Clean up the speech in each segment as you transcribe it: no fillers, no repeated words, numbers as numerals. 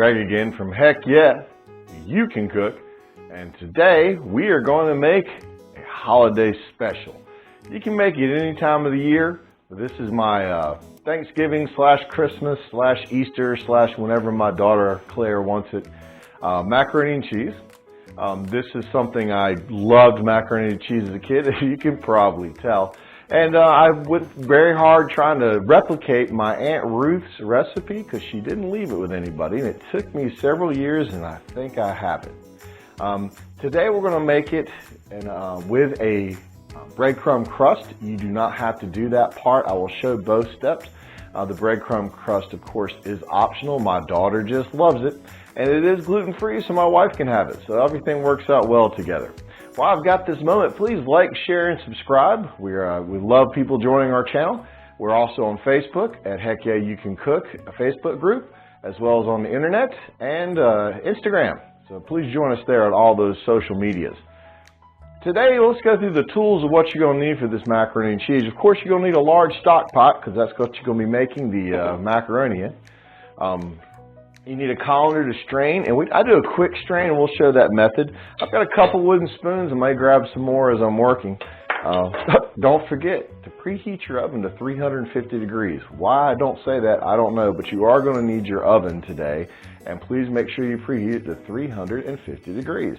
Greg again from Heck Yeah, You Can Cook, and today we are going to make a holiday special. You can make it any time of the year, but this is my Thanksgiving / Christmas / Easter / whenever my daughter Claire wants it, macaroni and cheese. This is something I loved macaroni and cheese as a kid, as you can probably tell. And I went very hard trying to replicate my Aunt Ruth's recipe because she didn't leave it with anybody, and it took me several years, and I think I have it. Today we're going to make it with a breadcrumb crust. You do not have to do that part. I will show both steps. The breadcrumb crust, of course, is optional. My daughter just loves it, and it is gluten-free, so my wife can have it. So everything works out well together. While I've got this moment, please like, share, and subscribe. We love people joining our channel. We're also on Facebook at Heck Yeah You Can Cook, a Facebook group, as well as on the internet and Instagram. So please join us there on all those social medias. Today, let's go through the tools of what you're going to need for this macaroni and cheese. Of course, you're going to need a large stock pot because that's what you're going to be making the macaroni in. You need a colander to strain, and I do a quick strain, and we'll show that method. I've got a couple wooden spoons. I might grab some more as I'm working. Don't forget to preheat your oven to 350 degrees. Why I don't say that, I don't know, but you are going to need your oven today, and please make sure you preheat it to 350 degrees.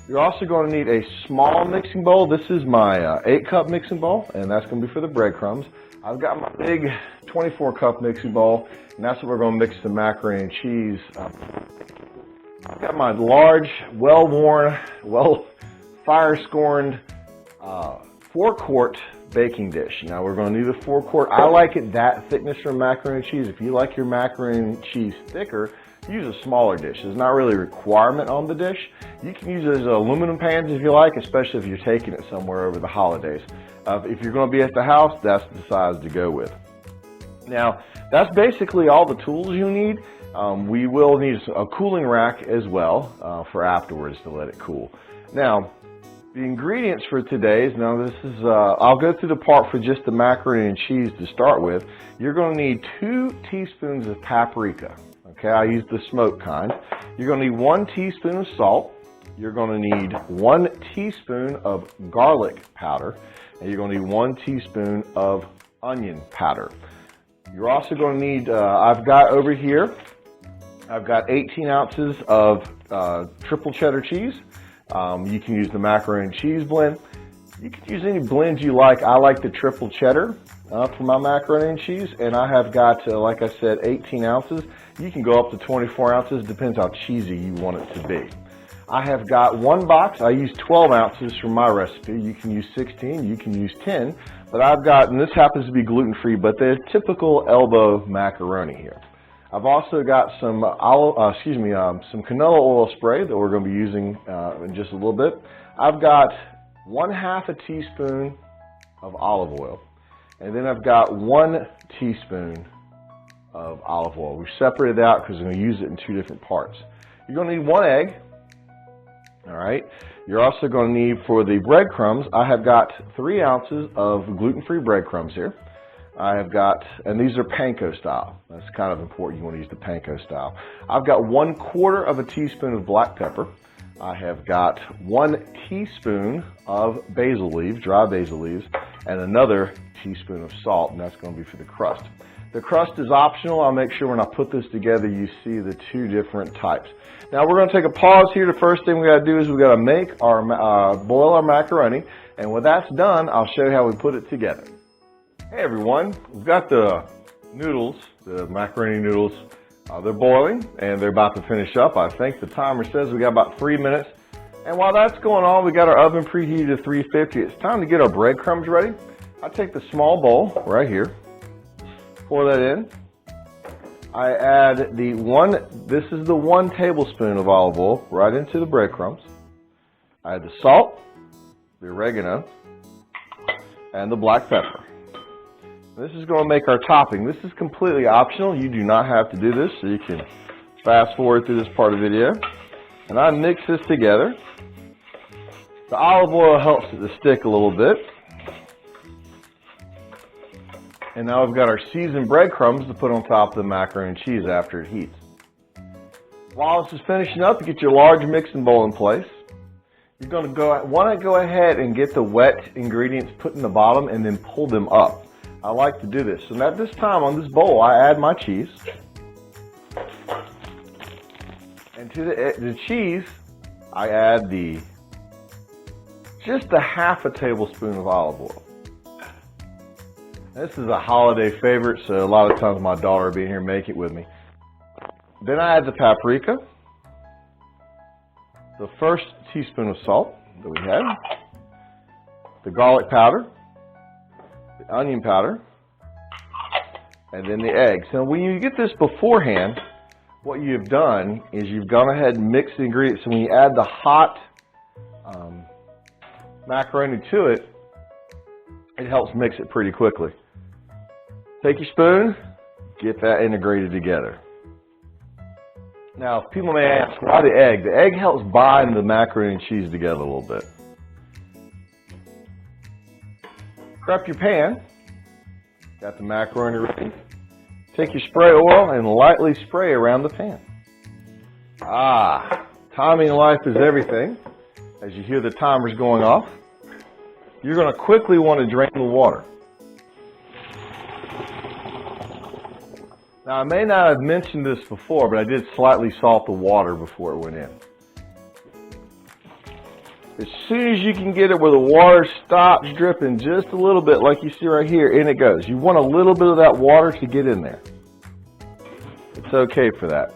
You're also going to need a small mixing bowl. This is my 8-cup mixing bowl, and that's going to be for the breadcrumbs. I've got my big 24-cup mixing bowl, and that's what we're going to mix the macaroni and cheese. I've got my large, well-worn, fire-scorned 4-quart baking dish. Now we're going to need a 4-quart. I like it that thickness for macaroni and cheese. If you like your macaroni and cheese thicker, use a smaller dish. There's not really a requirement on the dish. You can use those aluminum pans if you like, especially if you're taking it somewhere over the holidays. If you're going to be at the house, that's the size to go with. Now, that's basically all the tools you need. We will need a cooling rack as well for afterwards to let it cool. Now, the ingredients for today's, I'll go through the part for just the macaroni and cheese to start with. You're going to need 2 teaspoons of paprika. Okay, I use the smoked kind. You're going to need 1 teaspoon of salt. You're going to need 1 teaspoon of garlic powder. And you're going to need 1 teaspoon of onion powder. You're also going to need, I've got 18 ounces of triple cheddar cheese. You can use the macaroni and cheese blend. You can use any blend you like. I like the triple cheddar for my macaroni and cheese, and I have got, like I said, 18 ounces. You can go up to 24 ounces, depends how cheesy you want it to be. I have got 1 box. I use 12 ounces for my recipe. You can use 16, you can use 10, but I've got, and this happens to be gluten-free, but they're typical elbow macaroni here. I've also got some some canola oil spray that we're going to be using in just a little bit. I've got 1/2 a teaspoon of olive oil, and then I've got 1 teaspoon of olive oil. We've separated it out because we're going to use it in 2 different parts. You're going to need 1 egg. All right. You're also going to need, for the breadcrumbs, I have got 3 ounces of gluten-free breadcrumbs here. I have got, and these are panko style. That's kind of important. You want to use the panko style. I've got 1/4 of a teaspoon of black pepper. I have got 1 teaspoon of basil leaves, dry basil leaves, and another teaspoon of salt, and that's going to be for the crust. The crust is optional. I'll make sure when I put this together you see the 2 different types. Now we're going to take a pause here. The first thing we got to do is we got to make our boil our macaroni, and when that's done, I'll show you how we put it together. Hey everyone, we've got the noodles, the macaroni noodles. They're boiling and they're about to finish up. I think the timer says we got about 3 minutes. And while that's going on, we got our oven preheated to 350. It's time to get our breadcrumbs ready. I take the small bowl right here, pour that in. I add this is the 1 tablespoon of olive oil right into the breadcrumbs. I add the salt, the oregano, and the black pepper. This is going to make our topping. This is completely optional. You do not have to do this, so you can fast forward through this part of the video. And I mix this together. The olive oil helps it to stick a little bit. And now we've got our seasoned breadcrumbs to put on top of the macaroni and cheese after it heats. While this is finishing up, you get your large mixing bowl in place. You're going to want to go ahead and get the wet ingredients put in the bottom and then pull them up. I like to do this. So at this time on this bowl, I add my cheese. And to the cheese, I add just a half a tablespoon of olive oil. This is a holiday favorite, so a lot of times my daughter will be here and make it with me. Then I add the paprika, the first teaspoon of salt that we had, the garlic powder, the onion powder, and then the eggs. So when you get this beforehand, what you've done is you've gone ahead and mixed the ingredients. So when you add the hot macaroni to it, it helps mix it pretty quickly. Take your spoon, get that integrated together. Now, people may ask, why the egg? The egg helps bind the macaroni and cheese together a little bit. Prep your pan. Got the macaroni ready. Take your spray oil and lightly spray around the pan. Timing in life is everything. As you hear the timers going off, you're going to quickly want to drain the water. Now, I may not have mentioned this before, but I did slightly salt the water before it went in. As soon as you can get it where the water stops dripping just a little bit, like you see right here, in it goes. You want a little bit of that water to get in there. It's okay for that.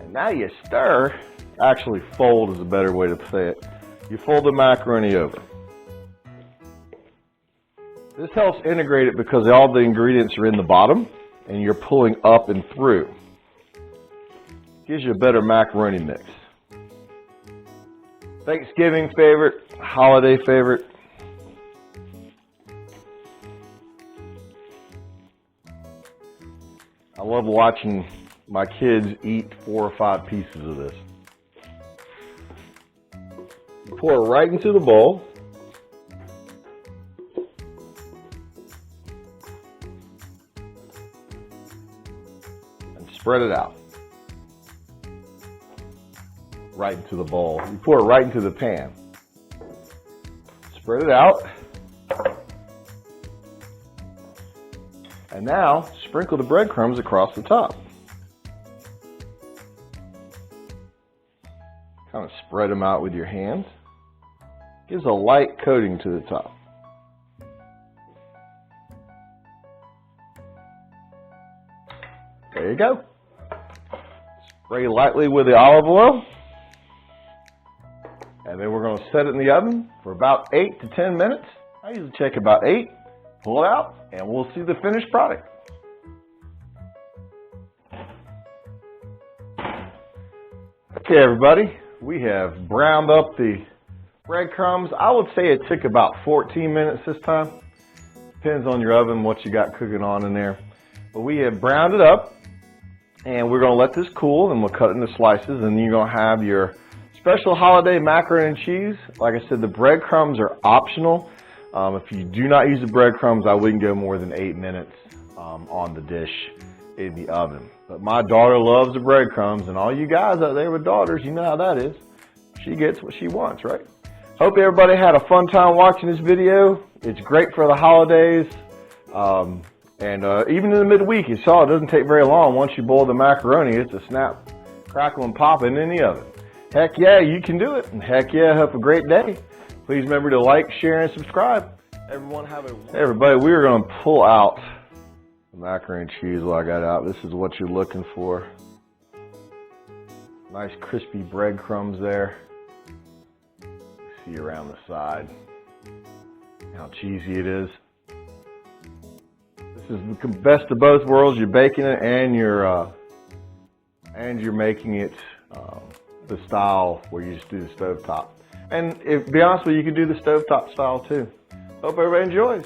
And now you stir. Actually, fold is a better way to say it. You fold the macaroni over. This helps integrate it because all the ingredients are in the bottom and you're pulling up and through. Gives you a better macaroni mix. Thanksgiving favorite, holiday favorite. I love watching my kids eat 4 or 5 pieces of this. You pour it right into the bowl. And spread it out. Right into the bowl. You pour it right into the pan. Spread it out. And now, sprinkle the breadcrumbs across the top. Kind of spread them out with your hands. Gives a light coating to the top. There you go. Spray lightly with the olive oil. And then we're going to set it in the oven for about 8 to 10 minutes. I usually check about 8, pull it out, and we'll see the finished product. Okay, everybody, we have browned up the breadcrumbs. I would say it took about 14 minutes this time. Depends on your oven, what you got cooking on in there. But we have browned it up, and we're going to let this cool, and we'll cut it into slices, and then you're going to have your special holiday macaroni and cheese. Like I said, the breadcrumbs are optional. If you do not use the breadcrumbs, I wouldn't go more than 8 minutes on the dish in the oven. But my daughter loves the breadcrumbs, and all you guys out there with daughters, you know how that is. She gets what she wants, right? Hope everybody had a fun time watching this video. It's great for the holidays. Even in the midweek, you saw it doesn't take very long. Once you boil the macaroni, it's a snap, crackle, and pop in the oven. Heck yeah, you can do it. And heck yeah, have a great day. Please remember to like, share, and subscribe. Everyone have a... Hey everybody, we are going to pull out the macaroni and cheese while I got out. This is what you're looking for. Nice crispy breadcrumbs there. See around the side how cheesy it is. This is the best of both worlds. You're baking it and you're making it the style where you just do the stovetop. And to be honest with you, you can do the stovetop style too. Hope everybody enjoys.